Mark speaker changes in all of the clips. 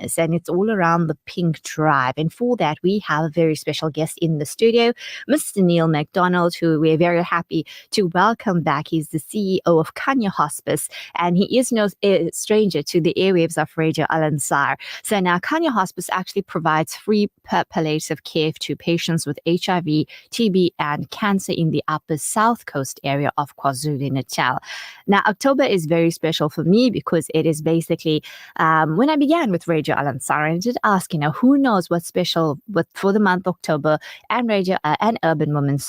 Speaker 1: Hospice, and it's all around the Pink Drive. And for that, we have a very special guest in the studio, Mr. Neil McDonald, who we're very happy to welcome back. He's the CEO of Khanya Hospice, and he is no stranger to the airwaves of Radio Al-Ansar. So now Khanya Hospice actually provides free palliative care to patients with HIV, TB, and cancer in the upper South Coast area of KwaZulu-Natal. Now, October is very special for me because it is basically when I began with Radio Al-Ansar, I did ask, who knows what's special for the month October and Radio and Urban Women,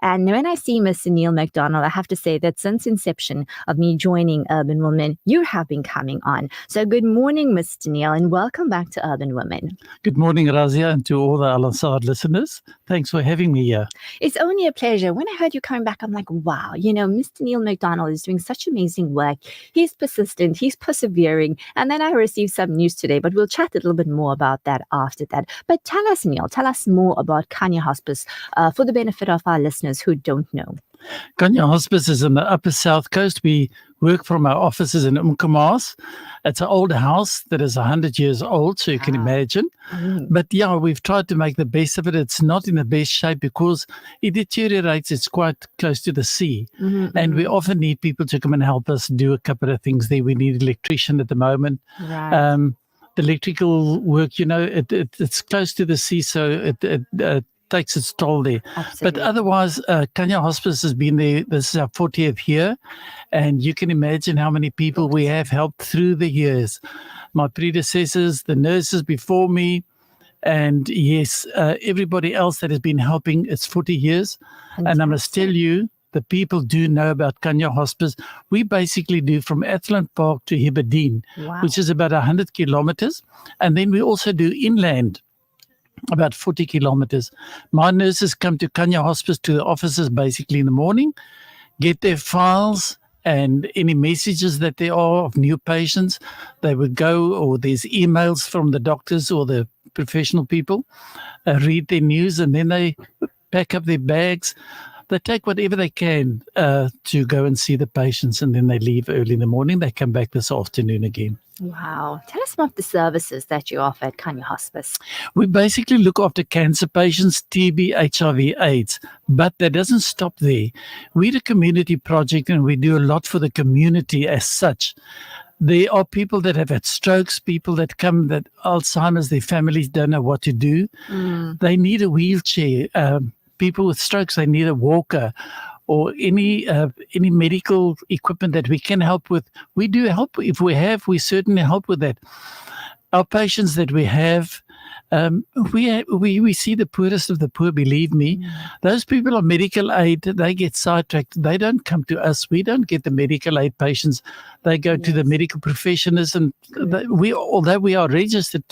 Speaker 1: And when I see Mr. Neil McDonald, I have to say that since inception of me joining Urban Women, you have been coming on. So good morning, Mr. Neil, and welcome back to Urban Women.
Speaker 2: Good morning, Razia, and to all the Al-Ansar listeners. Thanks for having me here.
Speaker 1: It's only a pleasure. When I heard you coming back, I'm like, wow, Mr. Neil McDonald is doing such amazing work. He's persistent, he's persevering. And then I received some news today, but we'll chat a little bit more about that after that. But tell us, Neil, tell us more about Khanya Hospice for the benefit of our listeners who don't know.
Speaker 2: Khanya Hospice is in the upper South Coast. We work from our offices in Umkomaas. It's an old house that is 100 years old, so you can imagine. But yeah, we've tried to make the best of it. It's not in the best shape because it deteriorates. It's quite close to the sea. And we often need people to come and help us do a couple of things there. We need an electrician at the moment.
Speaker 1: Right.
Speaker 2: The electrical work, it's close to the sea, so it takes its toll there.
Speaker 1: Absolutely.
Speaker 2: But otherwise, Khanya Hospice has been there. This is our 40th year, and you can imagine how many people we have helped through the years. My predecessors, the nurses before me, and yes, everybody else that has been helping. It's 40 years.
Speaker 1: Fantastic.
Speaker 2: And I must tell you, the people do know about Khanya Hospice. We basically do from Athlone Park to Heberden, which is about 100 kilometers. And then we also do inland, about 40 kilometers. My nurses come to Khanya Hospice to the offices basically in the morning, get their files and any messages that there are of new patients. They would go, or there's emails from the doctors or the professional people, read their news, and then they pack up their bags. They take whatever they can to go and see the patients, and then they leave early in the morning. They come back this afternoon again.
Speaker 1: Wow. Tell us about the services that you offer at Khanya Hospice.
Speaker 2: We basically look after cancer patients, TB, HIV, AIDS, but that doesn't stop there. We're a community project and we do a lot for the community as such. There are people that have had strokes, people that come that Alzheimer's, their families don't know what to do. They need a wheelchair. People with strokes, they need a walker or any medical equipment that we can help with. We do help. If we certainly help with that. Our patients that we have, we see the poorest of the poor, believe me. Those people on medical aid, they get sidetracked. They don't come to us. We don't get the medical aid patients. They go to the medical professionals, and although we are registered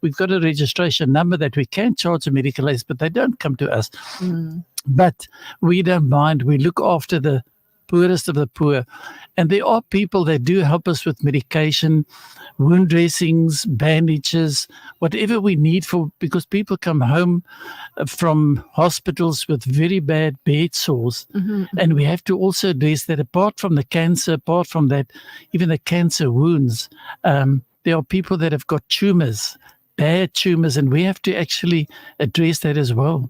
Speaker 2: we've got a registration number that we can charge the medical aids, but they don't come to us. But we don't mind. We look after the poorest of the poor. And there are people that do help us with medication, wound dressings, bandages, whatever we need because people come home from hospitals with very bad bed sores. And we have to also address that. Apart from the cancer, apart from that, even the cancer wounds, there are people that have got tumors, bad tumors, and we have to actually address that as well.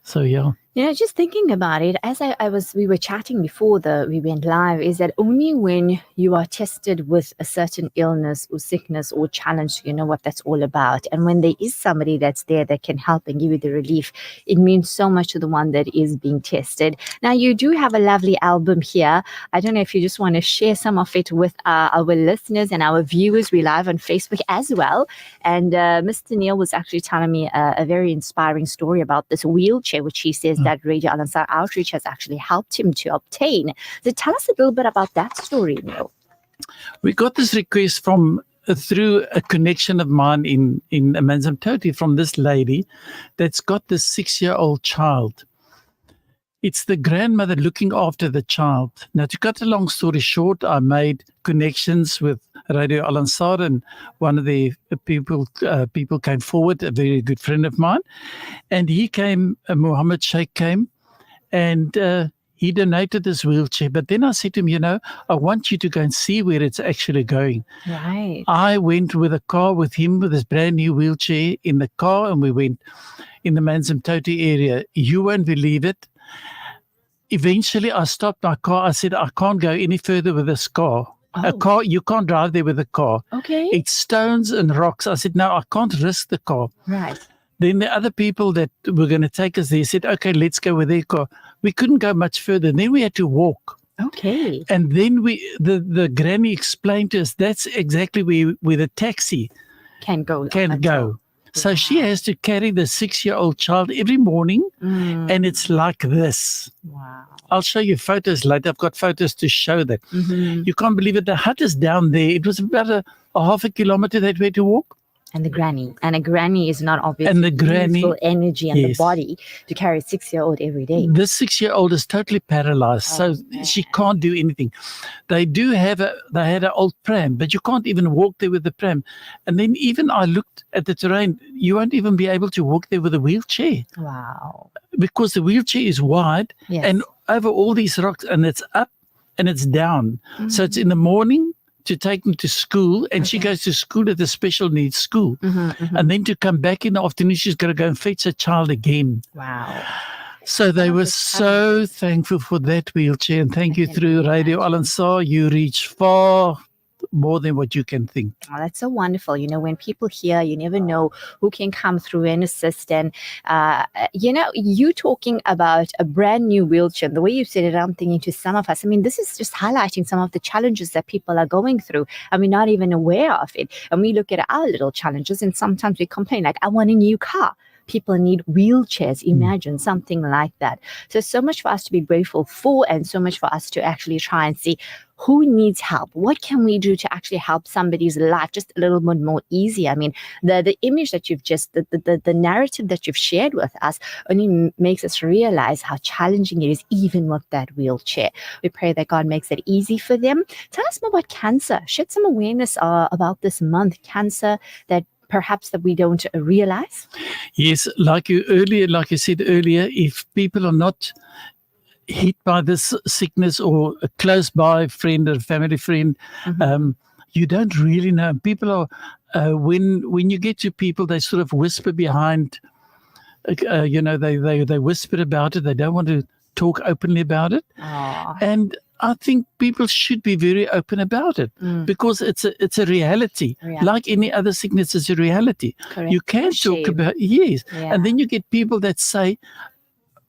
Speaker 2: So, yeah.
Speaker 1: Just thinking about it, as we were chatting before we went live, is that only when you are tested with a certain illness or sickness or challenge, you know what that's all about. And when there is somebody that's there that can help and give you the relief, it means so much to the one that is being tested. Now, you do have a lovely album here. I don't know if you just want to share some of it with our listeners and our viewers. We're live on Facebook as well. And Mr. Neil was actually telling me a very inspiring story about this wheelchair, which he says that Radio Al-Ansar Outreach has actually helped him to obtain. So tell us a little bit about that story, Neil.
Speaker 2: We got this request through a connection of mine in Amanzimtoti from this lady that's got this 6-year-old child. It's the grandmother looking after the child. Now, to cut a long story short, I made connections with Radio Al-Ansar, and one of the people came forward, a very good friend of mine, and he came, Muhammad Sheikh came, and He donated this wheelchair, but then I said to him, I want you to go and see where it's actually going.
Speaker 1: Right.
Speaker 2: I went with a car with him with this brand new wheelchair in the car, and we went in the Manzimtoti area. You won't believe it. Eventually, I stopped my car. I said, I can't go any further with this car. A car, you can't drive there with a car.
Speaker 1: Okay.
Speaker 2: It's stones and rocks. I said, no, I can't risk the car.
Speaker 1: Right.
Speaker 2: Then the other people that were going to take us there said, okay, let's go with their car. We couldn't go much further. Then we had to walk.
Speaker 1: Okay.
Speaker 2: And then the granny explained to us that's exactly where the taxi
Speaker 1: Can go.
Speaker 2: So she has to carry the 6-year-old child every morning, and it's like this.
Speaker 1: Wow.
Speaker 2: I'll show you photos later. I've got photos to show that.
Speaker 1: Mm-hmm.
Speaker 2: You can't believe it. The hut is down there. It was about a half a kilometer that we had to walk.
Speaker 1: And a granny is not obviously
Speaker 2: And the granny,
Speaker 1: full energy and the
Speaker 2: yes.
Speaker 1: body to carry a 6-year-old every day.
Speaker 2: This 6-year-old is totally paralyzed, so she can't do anything. They had an old pram, but you can't even walk there with the pram. And then even I looked at the terrain, you won't even be able to walk there with a wheelchair.
Speaker 1: Wow.
Speaker 2: Because the wheelchair is wide and over all these rocks, and it's up and it's down. Mm-hmm. So it's in the morning to take them to school, and she goes to school at the special needs school. Mm-hmm, mm-hmm. And then to come back in the afternoon, she's got to go and fetch a child again.
Speaker 1: Wow.
Speaker 2: So they were so thankful for that wheelchair. And thank you through Radio Al-Ansar. You reach far more than what you can think.
Speaker 1: Oh, that's so wonderful. When people hear, you never know who can come through and assist. And, you talking about a brand new wheelchair, the way you said it, I'm thinking to some of us, this is just highlighting some of the challenges that people are going through, and we're not even aware of it. And we look at our little challenges, and sometimes we complain, like, I want a new car. People need wheelchairs. Imagine something like that. So much for us to be grateful for, and so much for us to actually try and see who needs help. What can we do to actually help somebody's life just a little bit more easy? The image that you've just, the narrative that you've shared with us only makes us realize how challenging it is, even with that wheelchair. We pray that God makes it easy for them. Tell us more about cancer. Shed some awareness about this month, cancer, that perhaps that we don't realize? Yes,
Speaker 2: like you said earlier, if people are not hit by this sickness, or a close by friend or family friend, you don't really know. People are, when you get to people, they sort of whisper behind, they whisper about it. They don't want to talk openly about it.
Speaker 1: Aww.
Speaker 2: And I think people should be very open about it, because it's a reality. Like any other sickness, it's a reality.
Speaker 1: Correct.
Speaker 2: You can talk about and then you get people that say,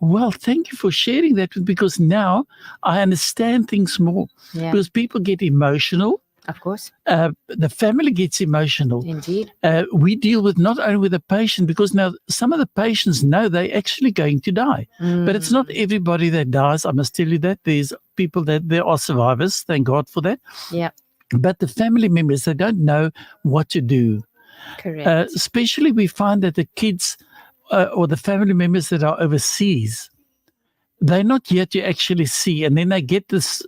Speaker 2: well, thank you for sharing that, because now I understand things more. Because people get emotional.
Speaker 1: Of course.
Speaker 2: The family gets emotional.
Speaker 1: Indeed.
Speaker 2: We deal with not only with the patient, because now some of the patients know they're actually going to die. But it's not everybody that dies. I must tell you that. There's people that there are survivors. Thank God for that.
Speaker 1: Yeah.
Speaker 2: But the family members, they don't know what to do.
Speaker 1: Correct.
Speaker 2: Especially we find that the kids or the family members that are overseas, they're not yet to actually see. And then they get this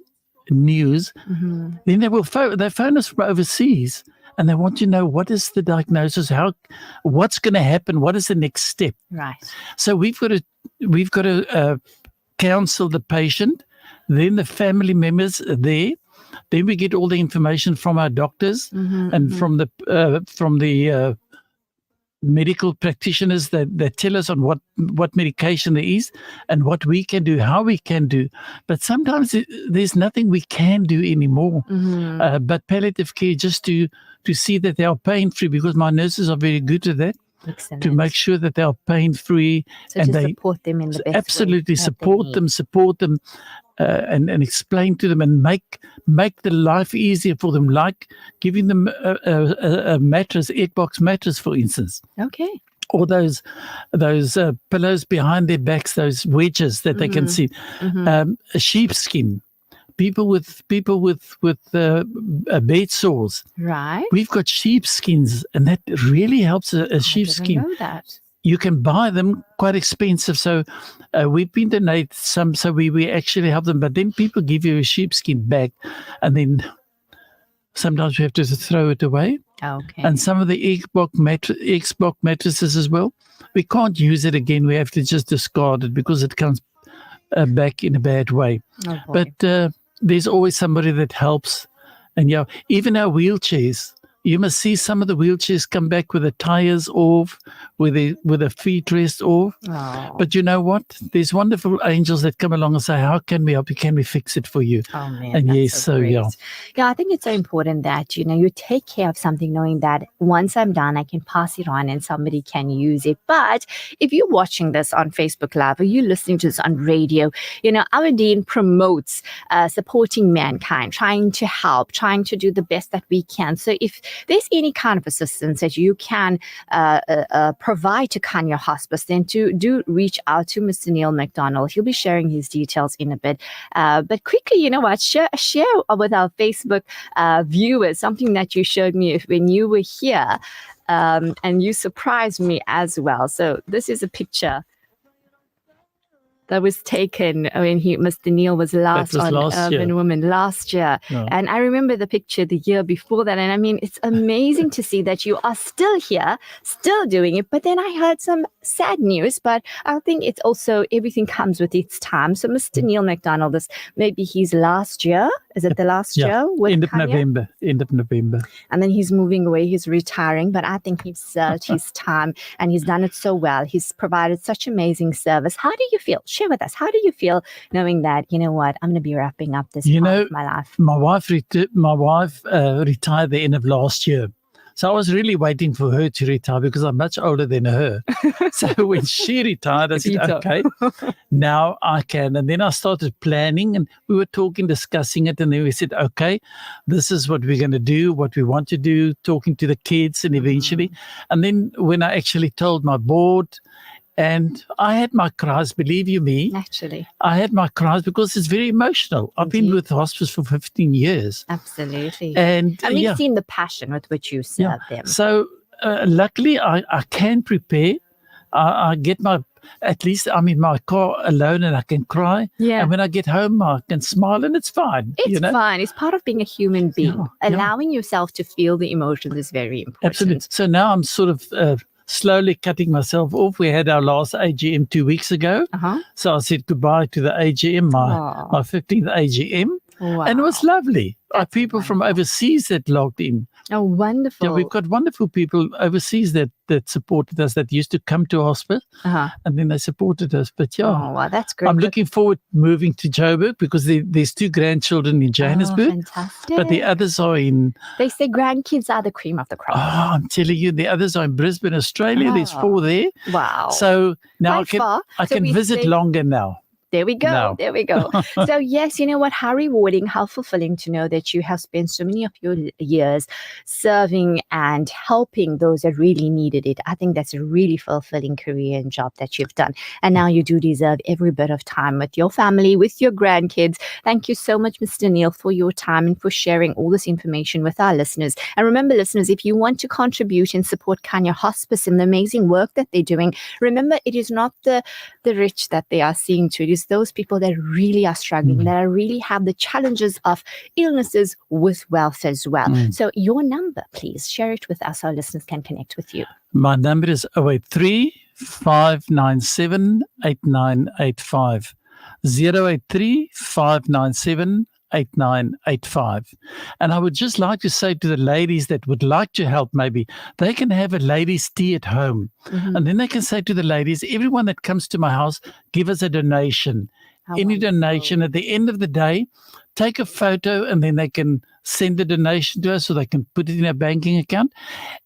Speaker 2: news, then they phone us from overseas, and they want to know what is the diagnosis, what's going to happen, what is the next step.
Speaker 1: Right.
Speaker 2: So we've got to counsel the patient, then the family members are there, then we get all the information from our doctors and from the medical practitioners that tell us on what medication there is and what we can do, how we can do. But sometimes there's nothing we can do anymore. But palliative care, just to see that they are pain-free, because my nurses are very good at that.
Speaker 1: Excellent.
Speaker 2: To make sure that they are pain-free.
Speaker 1: So and they support them in the best
Speaker 2: absolutely
Speaker 1: way
Speaker 2: support them, and explain to them, and make the life easier for them, like giving them a mattress, egg box mattress, for instance.
Speaker 1: Okay.
Speaker 2: Or those pillows behind their backs, those wedges that they can see. A sheepskin. People with bed sores.
Speaker 1: Right.
Speaker 2: We've got sheepskins, and that really helps. A sheepskin.
Speaker 1: I didn't know that.
Speaker 2: You can buy them quite expensive. So we've been donated some, so we actually help them. But then people give you a sheepskin back, and then sometimes we have to throw it away.
Speaker 1: Okay.
Speaker 2: And some of the egg box mattresses as well, we can't use it again. We have to just discard it, because it comes back in a bad way.
Speaker 1: Oh, boy.
Speaker 2: But there's always somebody that helps. And even our wheelchairs, you must see some of the wheelchairs come back with the tires off, with the feet rest off.
Speaker 1: Oh.
Speaker 2: But you know what? There's wonderful angels that come along and say, how can we help you? Can we fix it for you?
Speaker 1: Oh, man.
Speaker 2: And
Speaker 1: that's
Speaker 2: yes, so
Speaker 1: great.
Speaker 2: yeah.
Speaker 1: Yeah, I think it's so important that, you take care of something knowing that once I'm done, I can pass it on and somebody can use it. But if you're watching this on Facebook Live or you're listening to this on radio, our Dean promotes supporting mankind, trying to help, trying to do the best that we can. So if there's any kind of assistance that you can provide to Khanya Hospice, then do reach out to Mr. Neil McDonald. He'll be sharing his details in a bit. But quickly, share with our Facebook viewers something that you showed me when you were here, and you surprised me as well. So this is a picture that was taken when Mr. Neil was last on Urban Woman last year.
Speaker 2: Yeah.
Speaker 1: And I remember the picture the year before that. And I mean, it's amazing to see that you are still here, still doing it. But then I heard some sad news, but I think it's also everything comes with its time. So Mr. Neil McDonald, is maybe his last year. Is it the last year? With
Speaker 2: End of
Speaker 1: Khanya?
Speaker 2: November.
Speaker 1: And then he's moving away, he's retiring. But I think he's served his time and he's done it so well. He's provided such amazing service. How do you feel? Share with us. How do you feel knowing that, I'm going to be wrapping up this part of my life?
Speaker 2: My wife retired the end of last year. So I was really waiting for her to retire because I'm much older than her. So when she retired, I said, okay, now I can. And then I started planning and we were discussing it. And then we said, okay, this is what we're going to do, what we want to do, talking to the kids and eventually. And then when I actually told my board, and I had my cries, believe you me.
Speaker 1: Naturally.
Speaker 2: I had my cries because it's very emotional. I've been with hospice for 15 years.
Speaker 1: Absolutely.
Speaker 2: And
Speaker 1: we've seen the passion with which you serve them.
Speaker 2: So luckily I can prepare. I get at least I'm in my car alone and I can cry.
Speaker 1: Yeah.
Speaker 2: And when I get home, I can smile and it's fine.
Speaker 1: It's fine. It's part of being a human being. Allowing yourself to feel the emotions is very important.
Speaker 2: Absolutely. So now I'm sort of slowly cutting myself off. We had our last AGM 2 weeks ago. So I said goodbye to the AGM, my 15th AGM.
Speaker 1: Wow.
Speaker 2: And it was lovely. Our people from overseas that logged in.
Speaker 1: Oh, wonderful.
Speaker 2: Yeah, we've got wonderful people overseas that supported us, that used to come to hospice, and then they supported us. But
Speaker 1: oh, wow, that's great.
Speaker 2: I'm looking forward to moving to Joburg because there's 2 grandchildren in Johannesburg.
Speaker 1: Oh, fantastic.
Speaker 2: But the others are in...
Speaker 1: They say grandkids are the cream of the crop.
Speaker 2: Oh, I'm telling you, the others are in Brisbane, Australia. There's 4 there.
Speaker 1: Wow.
Speaker 2: So now I can visit longer now.
Speaker 1: There we go.
Speaker 2: No.
Speaker 1: There we go. So yes, you know what? How rewarding, how fulfilling to know that you have spent so many of your years serving and helping those that really needed it. I think that's a really fulfilling career and job that you've done. And now you do deserve every bit of time with your family, with your grandkids. Thank you so much, Mr. Neil, for your time and for sharing all this information with our listeners. And remember, listeners, if you want to contribute and support Khanya Hospice and the amazing work that they're doing, remember, it is not the rich that they are seeing to. It is those people that really are struggling, that are really have the challenges of illnesses with wealth as well. So your number, please share it with us. Our listeners can connect with you.
Speaker 2: My number is 083 597 8985. 083 597 8985. And I would just like to say to the ladies that would like to help, maybe they can have a ladies' tea at home. And then they can say to the ladies, everyone that comes to my house, give us a donation. Any donation at the end of the day, take a photo and then they can send the donation to us so they can put it in a banking account.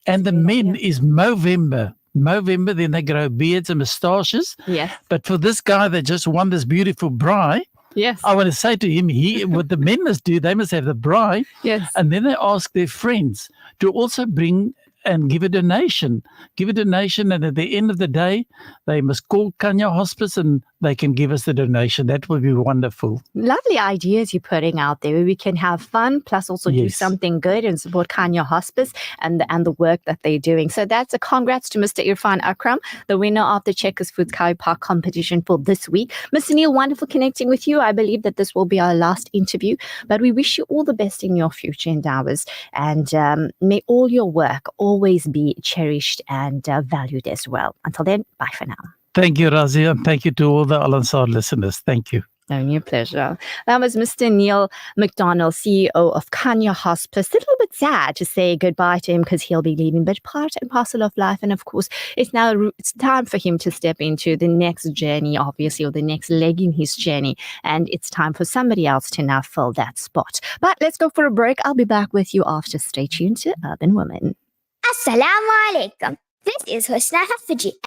Speaker 2: And the men is Movember, then they grow beards and moustaches.
Speaker 1: Yes.
Speaker 2: But for this guy that just won this beautiful braai,
Speaker 1: yes,
Speaker 2: I want to say to him, what the men must do, they must have the braai.
Speaker 1: Yes.
Speaker 2: And then they ask their friends to also bring and give a donation. And at the end of the day, they must call Khanya Hospice and they can give us the donation. That would be wonderful.
Speaker 1: Lovely ideas you're putting out there where we can have fun, plus also do something good and support Khanya Hospice and the work that they're doing. So that's a congrats to Mr. Irfan Akram, the winner of the Checkers Food Curry Park competition for this week. Mr. Neil, wonderful connecting with you. I believe that this will be our last interview, but we wish you all the best in your future endeavors, and may all your work always be cherished and valued as well. Until then, bye for now.
Speaker 2: Thank you, Razia, and thank you to all the Al Ansar listeners. Thank you.
Speaker 1: Only a pleasure. That was Mr. Neil McDonald, CEO of Khanya Hospice. A little bit sad to say goodbye to him because he'll be leaving, but part and parcel of life. And of course, it's time for him to step into the next journey, obviously, or the next leg in his journey. And it's time for somebody else to now fill that spot. But let's go for a break. I'll be back with you after. Stay tuned to Urban Women.
Speaker 3: Assalamu alaikum. This is Husna Hafaji,